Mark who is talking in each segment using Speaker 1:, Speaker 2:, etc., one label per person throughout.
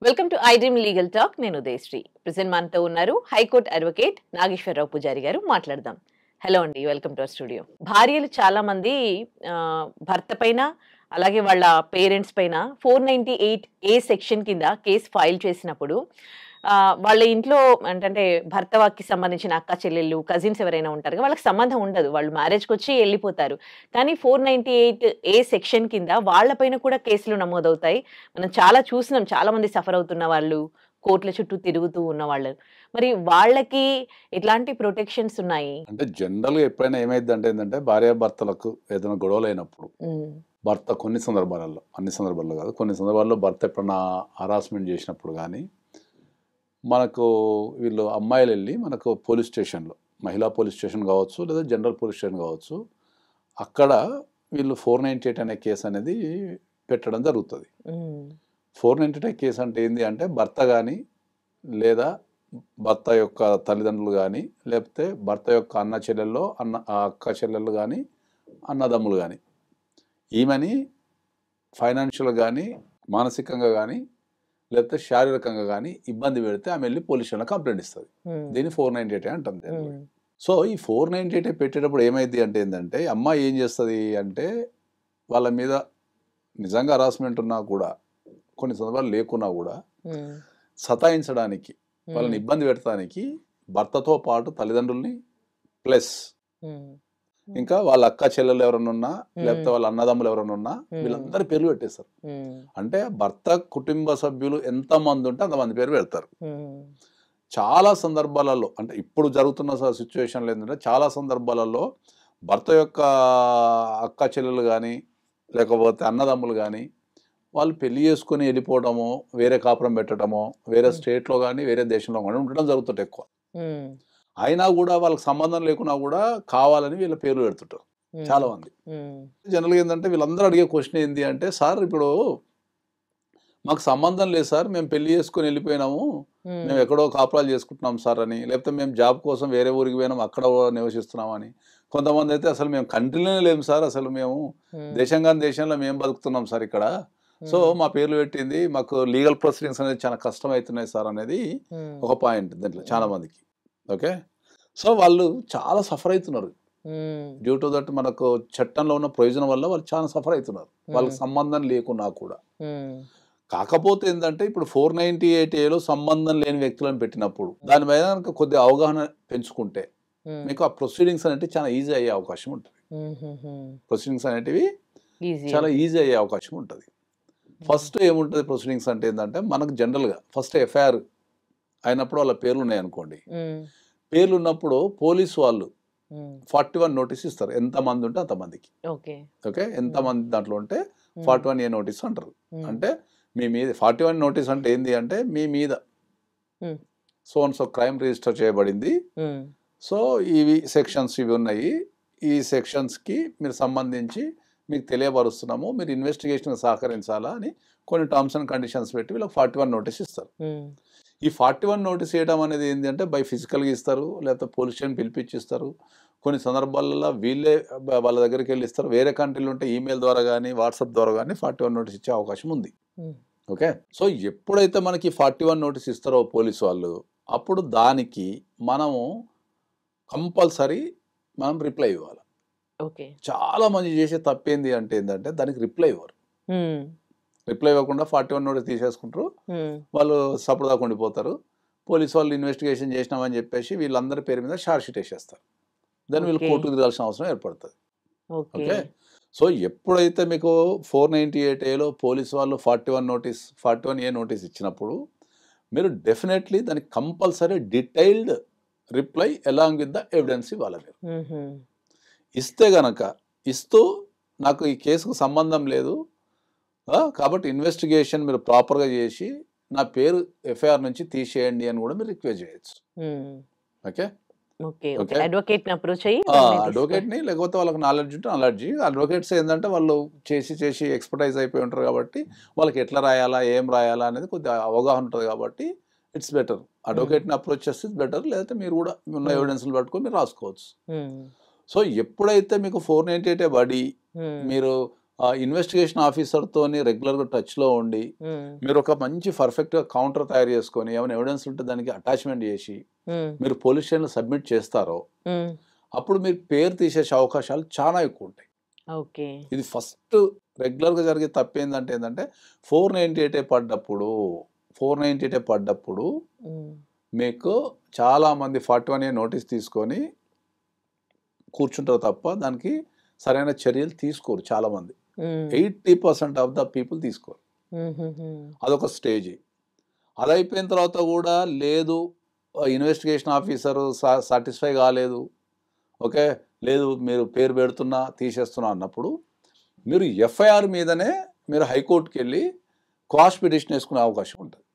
Speaker 1: Welcome to I dream legal talk. నేను Udayasri. Present మనతో ఉన్నారు హైకోర్టు అడ్వకేట్ నాగేశ్వరరావు పూజారి గారు. మాట్లాడదాం. హలో అండి, వెల్కమ్ టు అవర్ స్టూడియో. భార్యలు చాలా మంది భర్త పైన అలాగే వాళ్ళ పేరెంట్స్ పైన 498A సెక్షన్ కింద కేసు ఫైల్ చేసినప్పుడు వాళ్ళ ఇంట్లో అంటే భర్తకి సంబంధించిన అక్క చెల్లెళ్ళు కజిన్స్ ఎవరైనా ఉంటారు కదా, వాళ్ళకి సంబంధం ఉండదు, వాళ్ళు మ్యారేజ్కి వచ్చి వెళ్ళిపోతారు. కానీ 498A సెక్షన్ కింద వాళ్ళపైన కూడా కేసులు నమోదవుతాయి. మనం చాలా చూసినాం, చాలా మంది సఫర్ అవుతున్న వాళ్ళు, కోర్టుల చుట్టూ తిరుగుతూ ఉన్న వాళ్ళు. మరి వాళ్ళకి ఎట్లాంటి ప్రొటెక్షన్స్ ఉన్నాయి?
Speaker 2: అంటే జనరల్గా ఎప్పుడైనా ఏమైంది అంటే ఏంటంటే భార్యాభర్తలకు ఏదైనా గొడవలు అయినప్పుడు భర్త కొన్ని సందర్భాలలో, అన్ని సందర్భాల్లో కాదు, కొన్ని సందర్భాల్లో భర్త ఎప్పుడన్నా హరాస్మెంట్ చేసినప్పుడు కానీ మనకు వీళ్ళు అమ్మాయిలు వెళ్ళి మనకు పోలీస్ స్టేషన్లో, మహిళా పోలీస్ స్టేషన్ కావచ్చు లేదా జనరల్ పోలీస్ స్టేషన్ కావచ్చు, అక్కడ వీళ్ళు 498 అనే కేసు అనేది పెట్టడం జరుగుతుంది. 498 కేసు అంటే ఏంటి అంటే భర్త కానీ లేదా భర్త యొక్క తల్లిదండ్రులు కానీ లేకపోతే భర్త యొక్క అన్న చెల్లెల్లో అక్క చెల్లెళ్ళు కానీ అన్నదమ్ములు కానీ ఈమెని ఫైనాన్షియల్గా కానీ మానసికంగా కానీ లేకపోతే శారీరకంగా కానీ ఇబ్బంది పెడితే ఆమె వెళ్ళి పోలీస్ స్టేషన్లో కంప్లైంట్ ఇస్తుంది. దీన్ని 498 అంటుంది. సో ఈ 498 పెట్టేటప్పుడు ఏమైంది అంటే ఏంటంటే అమ్మాయి ఏం చేస్తుంది అంటే వాళ్ళ మీద నిజంగా హరాస్మెంట్ ఉన్నా కూడా, కొన్ని సందర్భాలు లేకున్నా కూడా సతాయించడానికి, వాళ్ళని ఇబ్బంది పెట్టడానికి భర్తతో పాటు తల్లిదండ్రుల్ని ప్లస్ ఇంకా వాళ్ళ అక్క చెల్లెలు ఎవరైనా ఉన్నా లేకపోతే వాళ్ళ అన్నదమ్ములు ఎవరైనా ఉన్నా వీళ్ళందరి పేర్లు పెట్టేస్తారు. అంటే భర్త కుటుంబ సభ్యులు ఎంతమంది ఉంటే అంతమంది పేరు పెడతారు. చాలా సందర్భాలలో, అంటే ఇప్పుడు జరుగుతున్న సిచ్యువేషన్లో ఏంటంటే చాలా సందర్భాలలో భర్త యొక్క అక్క చెల్లెలు కానీ లేకపోతే అన్నదమ్ములు కానీ వాళ్ళు పెళ్లి చేసుకుని వెళ్ళిపోవడమో, వేరే కాపురం పెట్టడమో, వేరే స్టేట్లో కానీ వేరే దేశంలో కానీ ఉండడం జరుగుతుంది ఎక్కువ. అయినా కూడా వాళ్ళకి సంబంధం లేకున్నా కూడా కావాలని వీళ్ళ పేర్లు పెడుతుంటారు చాలా మంది. జనరల్గా ఏంటంటే వీళ్ళందరూ అడిగే క్వశ్చన్ ఏంటి అంటే, సార్ ఇప్పుడు మాకు సంబంధం లేదు సార్, మేము పెళ్లి చేసుకుని వెళ్ళిపోయినాము, మేము ఎక్కడో కాపురాలు చేసుకుంటున్నాం సార్ అని, లేకపోతే మేము జాబ్ కోసం వేరే ఊరికి పోయినాం అక్కడ నివసిస్తున్నాం అని. కొంతమంది అయితే అసలు మేము కంట్రీలోనే లేము సార్, అసలు మేము దేశంలో మేము బతుకుతున్నాం సార్ ఇక్కడ, సో మా పేర్లు పెట్టింది, మాకు లీగల్ ప్రొసీడింగ్స్ అనేది చాలా కష్టం అవుతున్నాయి సార్ అనేది ఒక పాయింట్ దీంట్లో చాలా మందికి. ఓకే, సో వాళ్ళు చాలా సఫర్ అవుతున్నారు డ్యూ టు దట్ మనకు చట్టంలో ఉన్న ప్రయోజనం వల్ల వాళ్ళు చాలా సఫర్ అవుతున్నారు, వాళ్ళకి సంబంధం లేకున్నా కూడా. కాకపోతే ఏంటంటే ఇప్పుడు 498Aలో సంబంధం లేని వ్యక్తులను పెట్టినప్పుడు దాని మీద కనుక కొద్దిగా అవగాహన పెంచుకుంటే మీకు ఆ ప్రొసీడింగ్స్ అనేవి చాలా ఈజీ అయ్యే అవకాశం ఉంటుంది. ప్రొసీడింగ్స్ అనేటివి చాలా ఈజీ అయ్యే అవకాశం ఉంటుంది. ఫస్ట్ ఏముంటుంది ప్రొసీడింగ్స్ అంటే ఏంటంటే మనకు జనరల్గా ఫస్ట్ ఎఫ్ఐఆర్ అయినప్పుడు వాళ్ళ పేర్లు ఉన్నాయి అనుకోండి, పేర్లు ఉన్నప్పుడు పోలీసు వాళ్ళు 41 నోటీస్ ఇస్తారు, ఎంతమంది ఉంటే అంతమందికి. ఓకే, ఎంతమంది దాంట్లో ఉంటే 41A నోటీస్ అంటారు. అంటే మీ మీద 41 నోటీస్ అంటే ఏంటి అంటే మీ మీద సో క్రైమ్ రిజిస్టర్ చేయబడింది, సో ఇవి సెక్షన్స్ ఇవి ఉన్నాయి, ఈ సెక్షన్స్కి మీరు సంబంధించి మీకు తెలియపరుస్తున్నాము, మీరు ఇన్వెస్టిగేషన్ సహకరించాలా అని కొన్ని టర్మ్స్ అండ్ కండిషన్స్ పెట్టి వీళ్ళకి 41 నోటీస్ ఇస్తారు. ఈ 41 నోటీస్ చేయడం అనేది ఏంటి అంటే బై ఫిజికల్గా ఇస్తారు, లేకపోతే పోలీస్ స్టేషన్ పిలిపించిస్తారు, కొన్ని సందర్భాలలో వీళ్ళే వాళ్ళ దగ్గరికి వెళ్ళి ఇస్తారు, వేరే కంట్రీలు ఉంటే ఈమెయిల్ ద్వారా కానీ వాట్సాప్ ద్వారా కానీ 41 నోటీస్ ఇచ్చే అవకాశం ఉంది. ఓకే, సో ఎప్పుడైతే మనకి 41 నోటీస్ ఇస్తారో పోలీసు వాళ్ళు, అప్పుడు దానికి మనము కంపల్సరీ మనం రిప్లై ఇవ్వాలి. చాలా మంది చేసే తప్పేంది అంటే ఏంటంటే దానికి రిప్లై ఇవ్వరు. రిప్లై ఇవ్వకుండా 41 నోటీస్ తీసేసుకుంటారు, వాళ్ళు సపోర్ట్ దాకా ఉండిపోతారు. పోలీసు వాళ్ళు ఇన్వెస్టిగేషన్ చేసినామని చెప్పేసి వీళ్ళందరి పేరు మీద షార్ట్ షీట్ వేసేస్తారు. దాన్ని వీళ్ళు కోర్టుకు తిరగాల్సిన అవసరం ఏర్పడుతుంది. ఓకే, సో ఎప్పుడైతే మీకు 498Aలో పోలీసు వాళ్ళు 41A నోటీస్ ఇచ్చినప్పుడు మీరు డెఫినెట్లీ దానికి compulsory detailed reply along with the evidence ఇవ్వాలి. మీరు ఇస్తే గనక ఇస్తూ నాకు ఈ కేసుకు సంబంధం లేదు కాబట్టి ఇన్వెస్టిగేషన్ మీరు ప్రాపర్గా చేసి నా పేరు ఎఫ్ఐఆర్ నుంచి తీసేయండి అని కూడా మీరు రిక్వెస్ట్ చేయొచ్చు. ఓకే, అడ్వకేట్ని లేకపోతే వాళ్ళకి నాలెడ్జ్ ఉంటే నాలెడ్జ్. అడ్వకేట్స్ ఏంటంటే వాళ్ళు చేసి ఎక్స్పర్టైజ్ అయిపోయి ఉంటారు కాబట్టి వాళ్ళకి ఎట్లా రాయాలా ఏం రాయాలా అనేది కొద్దిగా అవగాహన ఉంటుంది కాబట్టి ఇట్స్ బెటర్ అడ్వకేట్ని అప్రోచ్ చేస్తే బెటర్. లేకపోతే మీరు కూడా ఉన్న ఎవిడెన్స్లు పట్టుకొని మీరు రాసుకోవచ్చు. సో ఎప్పుడైతే మీకు 498 పడి మీరు ఇన్వెస్టిగేషన్ ఆఫీసర్తో రెగ్యులర్గా టచ్లో ఉండి మీరు ఒక మంచి పర్ఫెక్ట్గా కౌంటర్ తయారు చేసుకొని ఏమైనా ఎవిడెన్స్ ఉంటే దానికి అటాచ్మెంట్ చేసి మీరు పోలీస్ స్టేషన్లో సబ్మిట్ చేస్తారో అప్పుడు మీరు పేరు తీసేసే అవకాశాలు చాలా ఎక్కువ ఉంటాయి.
Speaker 1: ఓకే,
Speaker 2: ఇది ఫస్ట్ రెగ్యులర్గా జరిగే తప్పు ఏంటంటే 498 పడ్డప్పుడు మీకు చాలామంది 41A నోటీస్ తీసుకొని కూర్చుంటారు తప్ప దానికి సరైన చర్యలు తీసుకోరు. చాలామంది 80% ఆఫ్ ద పీపుల్ తీసుకోరు. అదొక స్టేజ్. అది అయిపోయిన తర్వాత కూడా లేదు, ఇన్వెస్టిగేషన్ ఆఫీసర్ సాటిస్ఫై కాలేదు, ఓకే లేదు మీరు పేరు పెడుతున్నా తీసేస్తున్నా అన్నప్పుడు మీరు ఎఫ్ఐఆర్ మీదనే మీరు హైకోర్టుకి వెళ్ళి క్వాష్ పిటిషన్ వేసుకునే అవకాశం ఉంటుంది.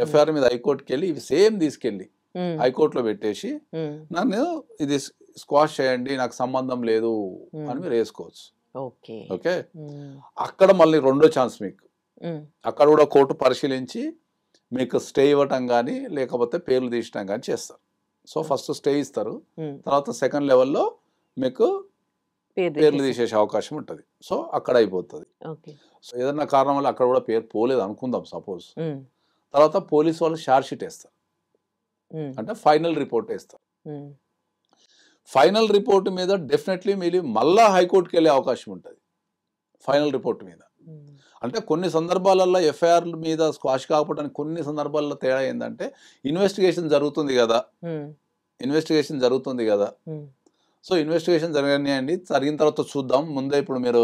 Speaker 2: ఎఫ్ఐఆర్ మీద హైకోర్టుకి వెళ్ళి ఇవి సేమ్ తీసుకెళ్ళి హైకోర్టులో పెట్టేసి నన్ను ఇది స్క్వాష్ చేయండి, నాకు సంబంధం లేదు అని మీరు వేసుకోవచ్చు. ఓకే, అక్కడ మళ్ళీ రెండో ఛాన్స్ మీకు. అక్కడ కూడా కోర్టు పరిశీలించి మీకు స్టే ఇవ్వటం కానీ లేకపోతే పేర్లు తీయటం కానీ చేస్తారు. సో ఫస్ట్ స్టే ఇస్తారు, తర్వాత సెకండ్ లెవెల్లో మీకు పేర్లు తీసేసే అవకాశం ఉంటుంది. సో అక్కడ అయిపోతుంది. సో ఏదన్నా కారణం వల్ల అక్కడ కూడా పేరు పోలేదు అనుకుందాం సపోజ్, తర్వాత పోలీసు వాళ్ళు ఛార్జ్ షీట్ వేస్తారు, అంటే ఫైనల్ రిపోర్ట్ వేస్తారు. ఫైనల్ రిపోర్ట్ మీద డెఫినెట్లీ మీరు మళ్ళా హైకోర్టుకి వెళ్ళే అవకాశం ఉంటుంది ఫైనల్ రిపోర్ట్ మీద. అంటే కొన్ని సందర్భాలలో ఎఫ్ఐఆర్ మీద స్క్వాష్ కాకపోవడానికి కొన్ని సందర్భాల్లో తేడా ఏంటంటే ఇన్వెస్టిగేషన్ జరుగుతుంది కదా. సో ఇన్వెస్టిగేషన్ జరగనియండి, జరిగిన తర్వాత చూద్దాం, ముందే ఇప్పుడు మీరు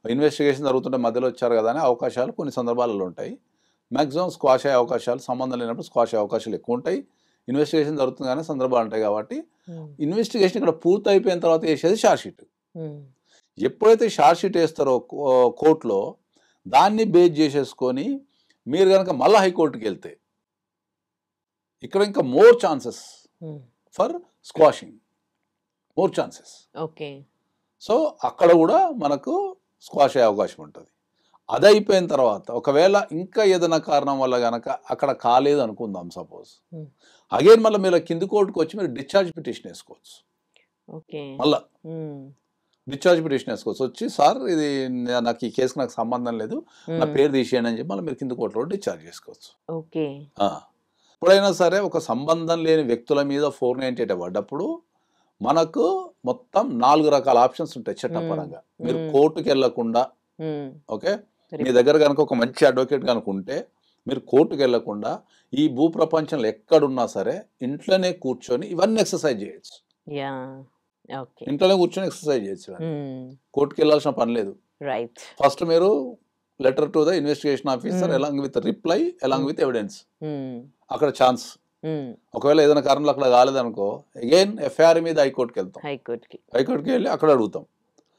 Speaker 2: ఇన్వెస్టిగేషన్ జరుగుతుంటే మధ్యలో వచ్చారు కదా అనే అవకాశాలు కొన్ని సందర్భాలలో ఉంటాయి. మ్యాక్సిమం స్క్వాష్ అయ్యే అవకాశాలు, సంబంధం లేనప్పుడు స్క్వాష్ అయ్యే అవకాశాలు ఎక్కువ ఉంటాయి. ఇన్వెస్టిగేషన్ జరుగుతుంది కానీ సందర్భాలు ఉంటాయి కాబట్టి ఇన్వెస్టిగేషన్ ఇక్కడ పూర్తి అయిపోయిన తర్వాత వేసేది ఛార్జ్ షీట్. ఎప్పుడైతే ఛార్జ్ షీట్ వేస్తారో కోర్టులో దాన్ని బేస్ చేసేసుకొని మీరు కనుక మళ్ళీ హైకోర్టుకి వెళ్తే ఇక్కడ ఇంకా more chances for squashing, more chances.
Speaker 1: Okay,
Speaker 2: so అక్కడ కూడా మనకు స్క్వాష్ అయ్యే అవకాశం ఉంటుంది. అది అయిపోయిన తర్వాత ఒకవేళ ఇంకా ఏదైనా కారణం వల్ల కనుక అక్కడ కాలేదు అనుకుందాం సపోజ్, అగైన్ మళ్ళీ మీరు కింది కోర్టుకు వచ్చి మీరు డిశ్చార్జ్ పిటిషన్ వేసుకోవచ్చు. మళ్ళా డిశ్చార్జ్ పిటిషన్ వేసుకోవచ్చు, వచ్చి సార్ ఇది నాకు ఈ కేసుకు నాకు సంబంధం లేదు, నా పేరు తీసేయండి అని చెప్పి మళ్ళీ మీరు కింది కోర్టులో డిశ్చార్జ్ చేసుకోవచ్చు. ఎప్పుడైనా సరే ఒక సంబంధం లేని వ్యక్తుల మీద 498 పడ్డప్పుడు మనకు మొత్తం 4 రకాల ఆప్షన్స్ ఉంటాయి చట్టపరంగా. మీరు కోర్టుకి వెళ్లకుండా, ఓకే మీ దగ్గర కనుక ఒక మంచి అడ్వకేట్ కనుక ఉంటే మీరు కోర్టుకు వెళ్లకుండా ఈ భూప్రపంచంలో ఎక్కడున్నా సరే ఇంట్లోనే కూర్చొని ఇవన్నీ ఎక్సర్సైజ్ చేయొచ్చు. ఇంట్లోనే కూర్చొని ఎక్సర్సైజ్ చేయొచ్చు, కోర్టుకి వెళ్ళాల్సిన పని లేదు. ఫస్ట్ మీరు letter to the investigation officer along with reply along with evidence, అక్కడ ఛాన్స్. ఒకవేళ ఏదైనా కారణంలో అక్కడ కాలేదనుకో అగైన్ ఎఫ్ఐఆర్ మీద హైకోర్టుకి వెళ్తాం, హైకోర్టుకి వెళ్ళి అక్కడ అడుగుతాం.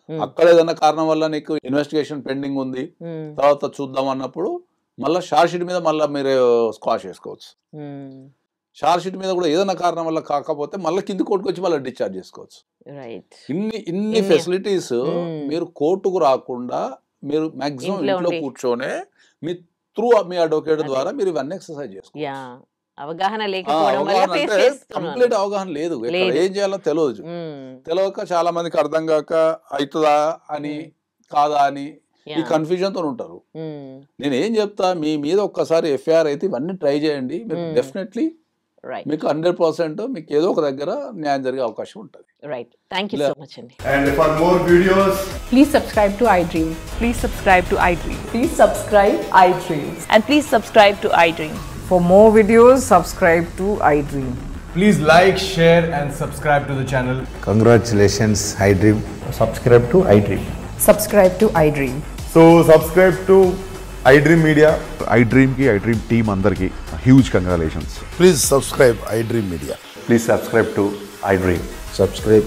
Speaker 2: అక్కడ ఏదైనా కారణం వల్ల నీకు ఇన్వెస్టిగేషన్ పెండింగ్ ఉంది తర్వాత చూద్దాం అన్నప్పుడు మళ్ళీ ఛార్జ్ షీట్ మీద మళ్ళీ మీరు స్క్వాష్ చేసుకోవచ్చు. ఛార్జ్ షీట్ మీద కూడా ఏదైనా కారణం వల్ల కాకపోతే మళ్ళీ కింది కోర్టుకు వచ్చి మళ్ళీ డిశ్చార్జ్ చేసుకోవచ్చు. ఇన్ని ఫెసిలిటీస్ మీరు కోర్టుకు రాకుండా మీరు మాక్సిమం ఇంట్లో కూర్చొనే మీ త్రూ మీ అడ్వకేట్ ద్వారా మీరు ఇవన్నీ ఎక్సర్సైజ్ చేసుకోవచ్చు.
Speaker 1: అవగాహన
Speaker 2: కంప్లీట్ అవగాహన లేదు, ఏం చేయాలో తెలియక చాలా మందికి అర్థం కాక అవుతుందా అని కాదా అని ఈ కన్ఫ్యూజన్ తో ఉంటారు. నేను ఏం చెప్తా, మీ మీద ఒక్కసారి ఎఫ్ఐఆర్ అయితే ఇవన్నీ ట్రై చేయండి, మీకు డెఫినెట్లీ మీకు 100% మీకు ఏదో ఒక దగ్గర న్యాయం జరిగే అవకాశం ఉంటుంది.
Speaker 1: Right. Thank you so much.
Speaker 3: And for more videos,
Speaker 4: please subscribe to iDream.
Speaker 5: Please subscribe to iDream.
Speaker 4: Please subscribe iDream.
Speaker 5: And please subscribe to iDream.
Speaker 4: For more videos, subscribe to iDream.
Speaker 3: please like, share and subscribe to the channel.
Speaker 6: Congratulations, iDream.
Speaker 3: Subscribe to iDream.
Speaker 4: Subscribe to iDream.
Speaker 3: So subscribe to iDream Media.
Speaker 7: iDream ki iDream team अंदर की huge congratulations.
Speaker 6: Please subscribe iDream Media.
Speaker 8: Please subscribe to iDream.
Speaker 6: Subscribe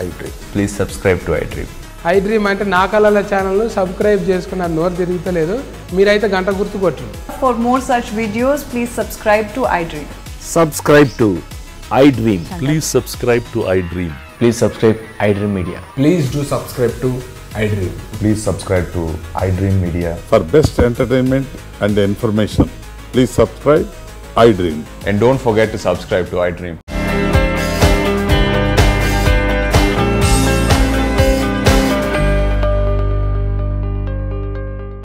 Speaker 6: iDream.
Speaker 8: Please subscribe to iDream.
Speaker 9: iDream అంటే నా కళల channel subscribe చేసుకున్న నోరు తిరుగుతలేదు, మీరైతే గంట గుర్తు కొట్టండి.
Speaker 5: For more such videos, please subscribe to iDream.
Speaker 10: Subscribe to iDream.
Speaker 11: Please subscribe to iDream.
Speaker 8: Please subscribe iDream Media.
Speaker 3: Please do subscribe to iDream.
Speaker 8: Please subscribe to iDream Media.
Speaker 7: For best entertainment and information, please subscribe iDream.
Speaker 8: And don't forget to subscribe to iDream.